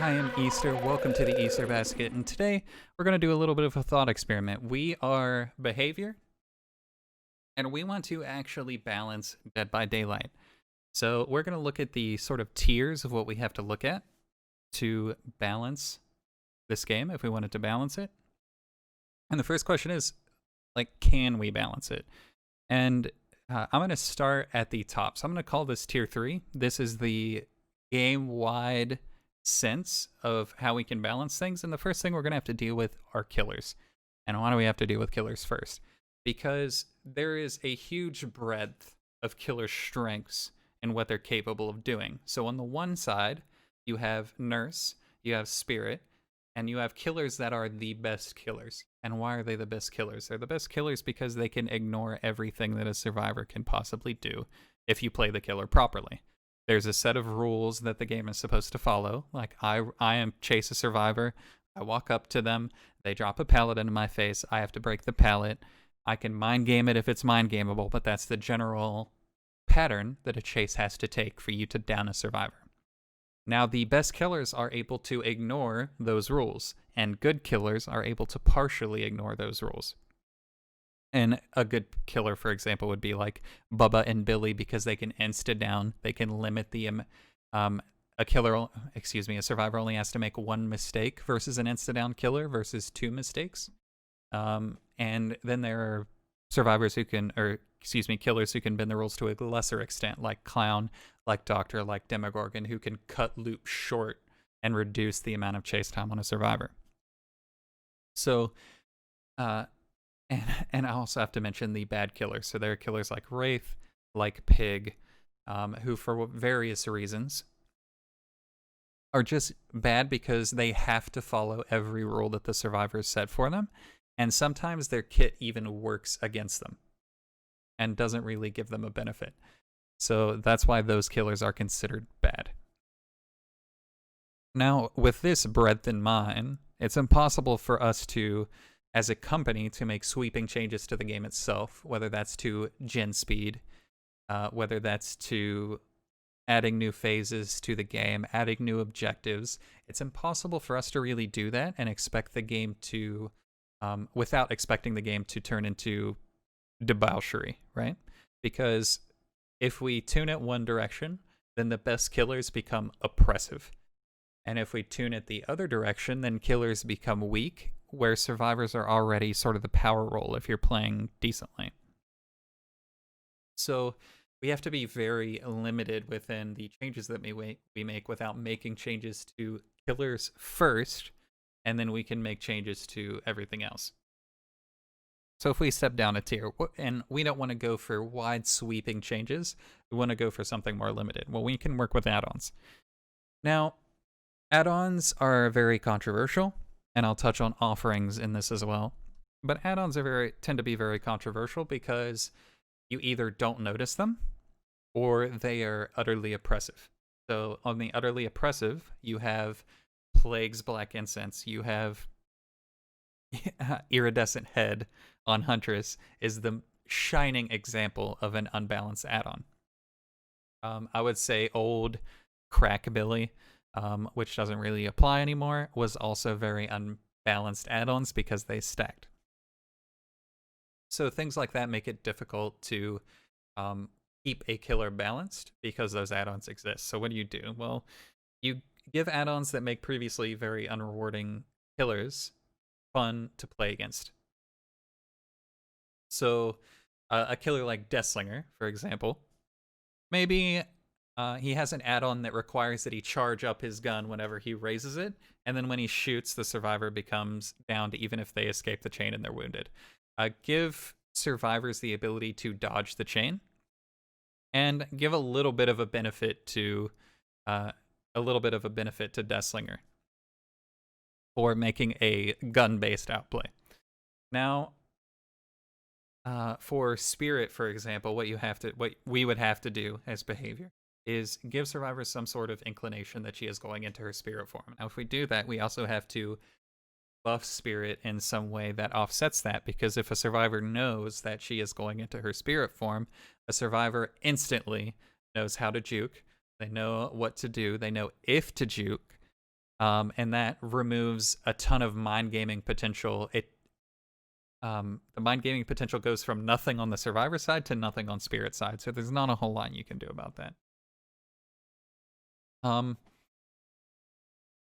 I am Easter. Welcome to the Easter Basket, and today we're going to do a little bit of a thought experiment. We are behavior, and we want to actually balance Dead by Daylight. So we're going to look at the sort of tiers of what we have to look at to balance this game, if we wanted to balance it. And the first question is, can we balance it? And I'm going to start at the top. So I'm going to call this Tier 3. This is the game-wide sense of how we can balance things. And the first thing we're going to have to deal with are killers. And why do we have to deal with killers first? Because there is a huge breadth of killer strengths and what they're capable of doing. So on the one side, you have Nurse, you have Spirit, and you have killers that are the best killers. And why are they the best killers? They're the best killers because they can ignore everything that a survivor can possibly do if you play the killer properly. There's a set of rules that the game is supposed to follow. Like, I am chase a survivor. I walk up to them. They drop a pallet into my face. I have to break the pallet. I can mind game it if it's mind gameable, but that's the general pattern that a chase has to take for you to down a survivor. Now, the best killers are able to ignore those rules, and good killers are able to partially ignore those rules. And a good killer, for example, would be like Bubba and Billy, because they can insta down. They can limit the a survivor only has to make one mistake versus an insta down killer versus two mistakes. And then there are killers who can bend the rules to a lesser extent, like Clown, like Doctor, like Demogorgon, who can cut loops short and reduce the amount of chase time on a survivor. So, and I also have to mention the bad killers. So there are killers like Wraith, like Pig, who for various reasons are just bad because they have to follow every rule that the survivors set for them. And sometimes their kit even works against them and doesn't really give them a benefit. So that's why those killers are considered bad. Now, with this breadth in mind, it's impossible for us to, as a company, to make sweeping changes to the game itself, whether that's to gen speed, whether that's to adding new phases to the game, adding new objectives. It's impossible for us to really do that and expect the game to, without expecting the game to turn into debauchery, right? Because if we tune it one direction, then the best killers become oppressive. And if we tune it the other direction, then killers become weak, where survivors are already sort of the power role if you're playing decently. So we have to be very limited within the changes that we make without making changes to killers first, and then we can make changes to everything else. So if we step down a tier, and we don't want to go for wide sweeping changes, we want to go for something more limited. Well, we can work with add-ons. Now, add-ons are very controversial, and I'll touch on offerings in this as well. But add-ons tend to be very controversial because you either don't notice them or they are utterly oppressive. So on the utterly oppressive, you have Plague's Black Incense, you have Iridescent Head on Huntress is the shining example of an unbalanced add-on. I would say old Crack Billy, which doesn't really apply anymore, was also very unbalanced add-ons because they stacked. So things like that make it difficult to keep a killer balanced because those add-ons exist. So what do? Well, you give add-ons that make previously very unrewarding killers fun to play against. So a killer like Deathslinger, for example, maybe he has an add-on that requires that he charge up his gun whenever he raises it, and then when he shoots, the survivor becomes downed even if they escape the chain and they're wounded. Give survivors the ability to dodge the chain, and give a little bit of a benefit to Deathslinger for making a gun-based outplay. Now, for Spirit, for example, what we would have to do as behavior is give survivors some sort of inclination that she is going into her spirit form. Now, if we do that, we also have to buff Spirit in some way that offsets that, because if a survivor knows that she is going into her spirit form, a survivor instantly knows how to juke. They know what to do. They know if to juke. and that removes a ton of mind gaming potential. The mind gaming potential goes from nothing on the survivor side to nothing on spirit side, so there's not a whole lot you can do about that.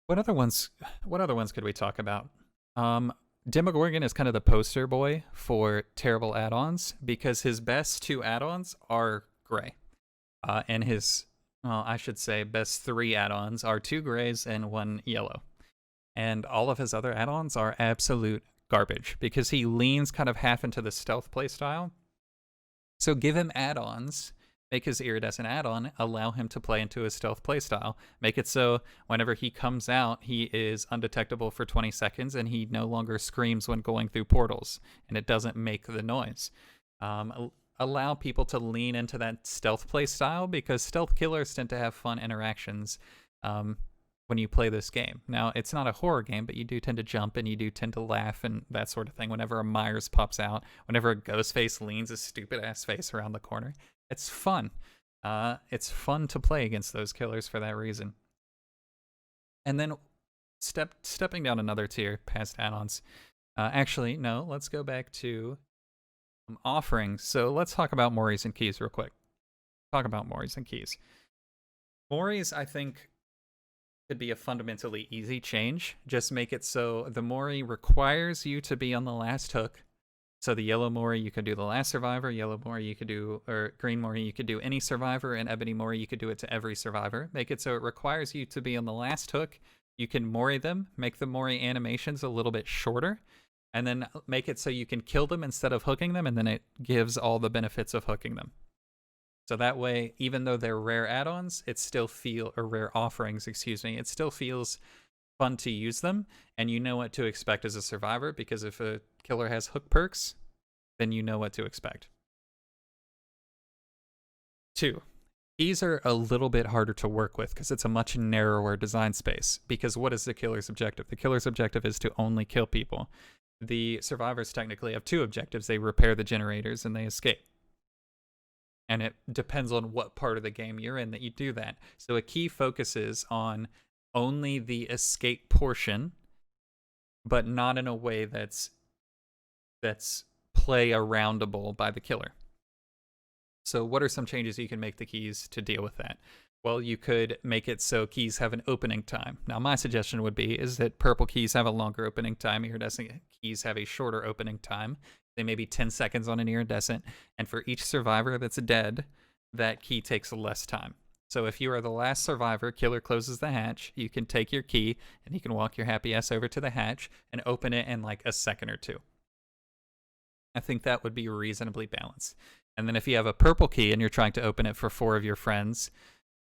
What other ones could we talk about? Demogorgon is kind of the poster boy for terrible add-ons because his best 2 add-ons are gray. And his, well, I should say best 3 add-ons are 2 grays and 1 yellow. And all of his other add-ons are absolute garbage because he leans kind of half into the stealth playstyle. So give him add-ons, make his iridescent add-on, allow him to play into his stealth playstyle. Make it so whenever he comes out, he is undetectable for 20 seconds and he no longer screams when going through portals, and it doesn't make the noise. Allow people to lean into that stealth playstyle because stealth killers tend to have fun interactions when you play this game. Now, it's not a horror game, but you do tend to jump and you do tend to laugh and that sort of thing whenever a Myers pops out, whenever a ghost face leans a stupid-ass face around the corner. It's fun. It's fun to play against those killers for that reason. And then stepping down another tier past add-ons. Actually, no, let's go back to offerings. So let's talk about Mori's and Keys real quick. Talk about Mori's and Keys. Mori's, I think, could be a fundamentally easy change. Just make it so the Mori requires you to be on the last hook. So the yellow Mori, you could do the last survivor. Yellow Mori, you could do, or green Mori, you could do any survivor. And ebony Mori, you could do it to every survivor. Make it so it requires you to be on the last hook. You can Mori them, make the Mori animations a little bit shorter, and then make it so you can kill them instead of hooking them, and then it gives all the benefits of hooking them. So that way, even though they're rare add-ons, or rare offerings, excuse me, it still feels fun to use them, and you know what to expect as a survivor, because if a killer has hook perks, then you know what to expect. 2. Keys are a little bit harder to work with because it's a much narrower design space. Because what is the killer's objective? The killer's objective is to only kill people. The survivors technically have 2 objectives. They repair the generators and they escape. And it depends on what part of the game you're in that you do that. So a key focuses on only the escape portion, but not in a way that's play aroundable by the killer. So what are some changes you can make to keys to deal with that? Well, you could make it so keys have an opening time. Now, my suggestion would be is that purple keys have a longer opening time, iridescent keys have a shorter opening time. They may be 10 seconds on an iridescent, and for each survivor that's dead, that key takes less time. So if you are the last survivor, killer closes the hatch, you can take your key, and you can walk your happy ass over to the hatch and open it in like a second or 2. I think that would be reasonably balanced. And then if you have a purple key and you're trying to open it for 4 of your friends,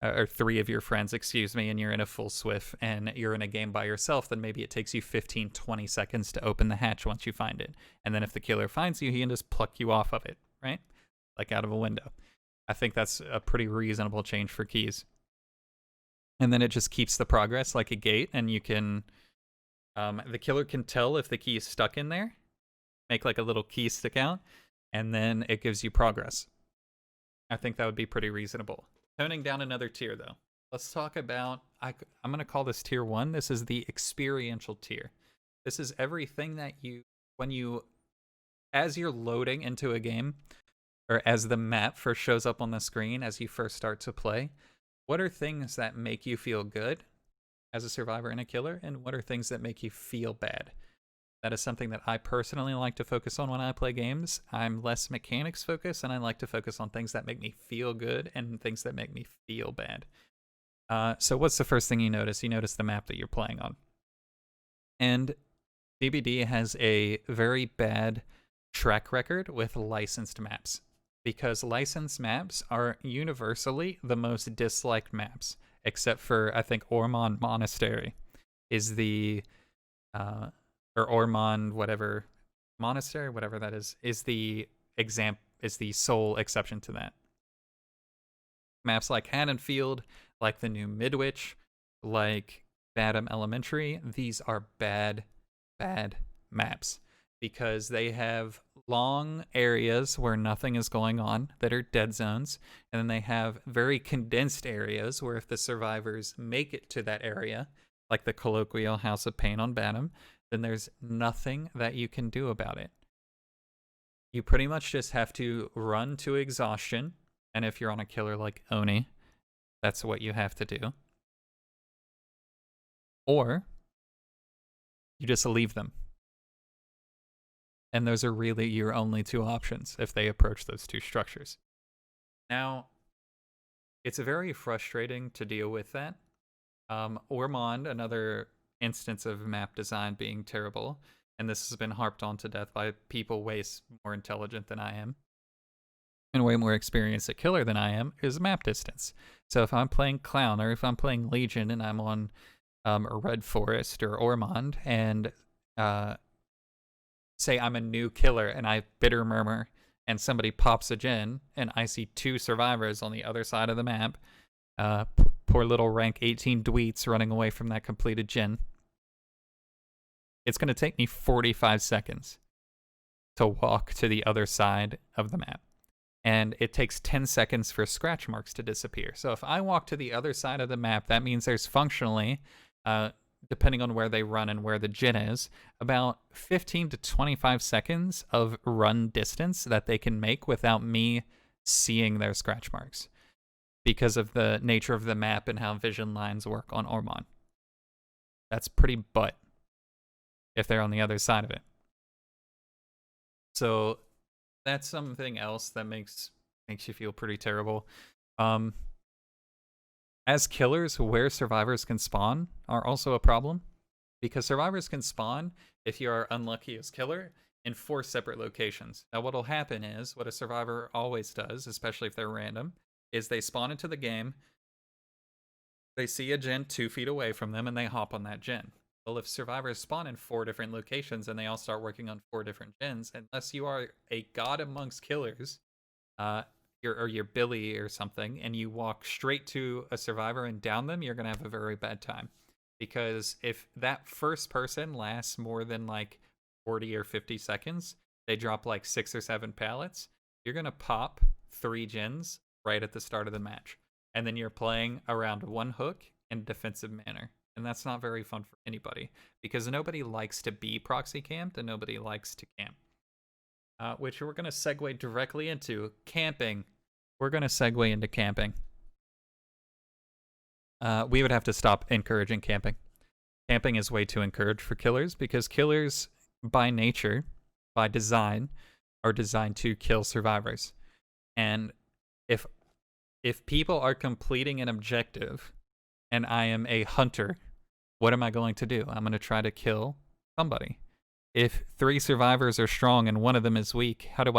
or 3 of your friends, excuse me, and you're in a full swift and you're in a game by yourself, then maybe it takes you 15, 20 seconds to open the hatch once you find it. And then if the killer finds you, he can just pluck you off of it, right? Like out of a window. I think that's a pretty reasonable change for keys. And then it just keeps the progress like a gate, and you can, the killer can tell if the key is stuck in there, make like a little key stick out, and then it gives you progress. I think that would be pretty reasonable. Toning down another tier, though. Let's talk about, I'm going to call this tier 1. This is the experiential tier. This is everything that as you're loading into a game, or as the map first shows up on the screen as you first start to play, what are things that make you feel good as a survivor and a killer, and what are things that make you feel bad? That is something that I personally like to focus on when I play games. I'm less mechanics focused, and I like to focus on things that make me feel good and things that make me feel bad. So what's the first thing you notice? You notice the map that you're playing on. And DBD has a very bad track record with licensed maps, because licensed maps are universally the most disliked maps, except for, I think, Ormond Monastery is the... or Ormond, whatever, monastery, whatever that is the sole exception to that. Maps like Haddonfield, like the new Midwich, like Badham Elementary, these are bad maps because they have long areas where nothing is going on that are dead zones, and then they have very condensed areas where if the survivors make it to that area, like the colloquial House of Pain on Bantam, then there's nothing that you can do about it. You pretty much just have to run to exhaustion, and if you're on a killer like Oni, that's what you have to do. Or you just leave them. And those are really your only two options if they approach those two structures. Now, it's very frustrating to deal with that. Ormond, another instance of map design being terrible, and this has been harped on to death by people way more intelligent than I am, and way more experienced at killer than I am, is map distance. So if I'm playing Clown, or if I'm playing Legion, and I'm on Red Forest or Ormond, and say I'm a new killer and I Bitter Murmur and somebody pops a gen and I see two survivors on the other side of the map, poor little rank 18 dweets running away from that completed gen, it's going to take me 45 seconds to walk to the other side of the map. And it takes 10 seconds for scratch marks to disappear. So if I walk to the other side of the map, that means there's functionally, depending on where they run and where the gen is, about 15 to 25 seconds of run distance that they can make without me seeing their scratch marks, because of the nature of the map and how vision lines work on Ormond. That's pretty butt if they're on the other side of it. So that's something else that makes you feel pretty terrible. As killers, where survivors can spawn are also a problem, because survivors can spawn, if you are unlucky as killer, in 4 separate locations. Now what'll happen is, what a survivor always does, especially if they're random, is they spawn into the game, they see a gen 2 feet away from them, and they hop on that gen. Well, if survivors spawn in 4 different locations and they all start working on 4 different gens, unless you are a god amongst killers, you're Billy or something, and you walk straight to a survivor and down them, you're going to have a very bad time. Because if that first person lasts more than like 40 or 50 seconds, they drop like 6 or 7 pallets, you're going to pop 3 gens right at the start of the match. And then you're playing around one hook in a defensive manner. And that's not very fun for anybody, because nobody likes to be proxy camped and nobody likes to camp. Which we're going to segue directly into camping. We're going to segue into camping. We would have to stop encouraging camping. Camping is way too encouraged for killers, because killers, by nature, by design, are designed to kill survivors. And if people are completing an objective and I am a hunter, what am I going to do? I'm going to try to kill somebody. If 3 survivors are strong and one of them is weak, how am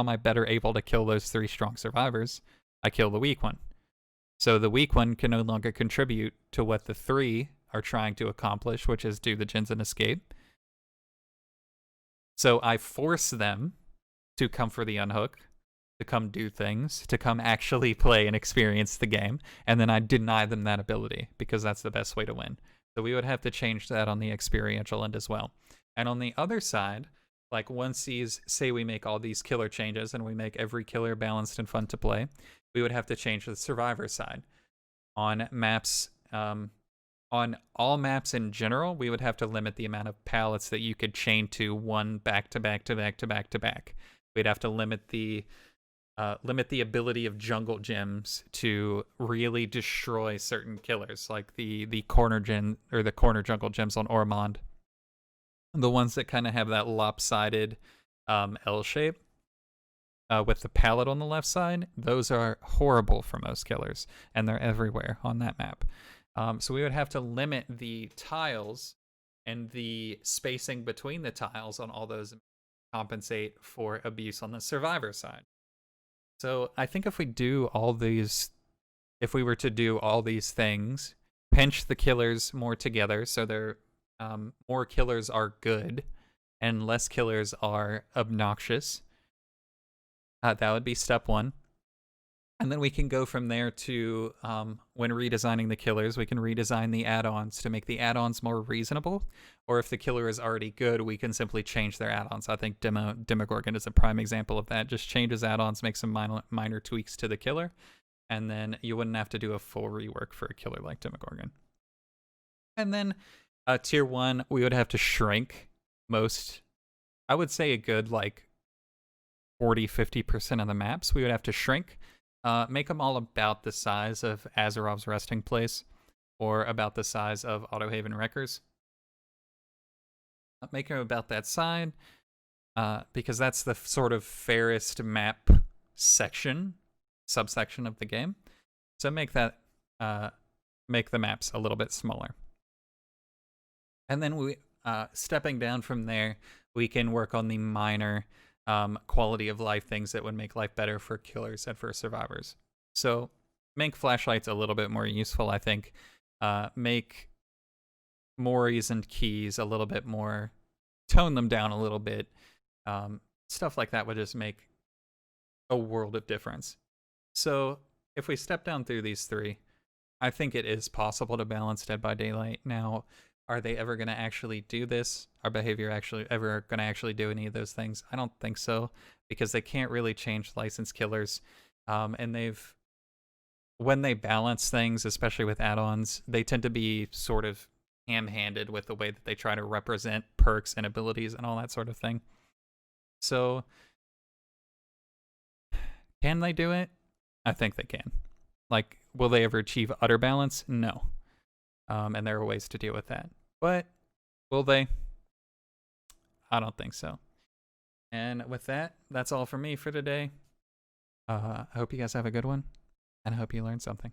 I better able to kill those 3 strong survivors? I kill the weak one. So the weak one can no longer contribute to what the 3 are trying to accomplish, which is do the gens and escape. So I force them to come for the unhook, to come do things, to come actually play and experience the game, and then I deny them that ability, because that's the best way to win. So we would have to change that on the experiential end as well. And on the other side, like once say we make all these killer changes and we make every killer balanced and fun to play, we would have to change the survivor side. On maps, on all maps in general, we would have to limit the amount of pallets that you could chain to one back to back to back to back to back. We'd have to limit the ability of jungle gems to really destroy certain killers, like the corner gen or the corner jungle gems on Ormond. The ones that kind of have that lopsided L shape with the pallet on the left side, those are horrible for most killers, and they're everywhere on that map. So we would have to limit the tiles and the spacing between the tiles on all those, compensate for abuse on the survivor side. So I think if we were to do all these things, pinch the killers more together so they're more killers are good and less killers are obnoxious, that would be step 1. And then we can go from there to, when redesigning the killers, we can redesign the add-ons to make the add-ons more reasonable. Or if the killer is already good, we can simply change their add-ons. I think Demogorgon is a prime example of that. Just changes add-ons, make some minor tweaks to the killer, and then you wouldn't have to do a full rework for a killer like Demogorgon. And then tier 1, we would have to shrink most, I would say a good like 40-50% of the maps we would have to shrink. Make them all about the size of Azerov's resting place, or about the size of Autohaven Wreckers. Make them about that size, because that's the sort of fairest map subsection of the game. So make that, make the maps a little bit smaller. And then we, stepping down from there, we can work on the minor quality of life things that would make life better for killers and for survivors. So make flashlights a little bit more useful, I think. Make Moris and keys a little bit more, tone them down a little bit. Stuff like that would just make a world of difference. So if we step down through these three, I think it is possible to balance Dead by Daylight. Now, are they ever going to actually do this? Are Behavior actually ever going to actually do any of those things? I don't think so, because they can't really change licensed killers. And when they balance things, especially with add-ons, they tend to be sort of ham-handed with the way that they try to represent perks and abilities and all that sort of thing. So, can they do it? I think they can. Like, will they ever achieve utter balance? No. And there are ways to deal with that. But will they? I don't think so. And with that, that's all for me for today. I hope you guys have a good one, and I hope you learned something.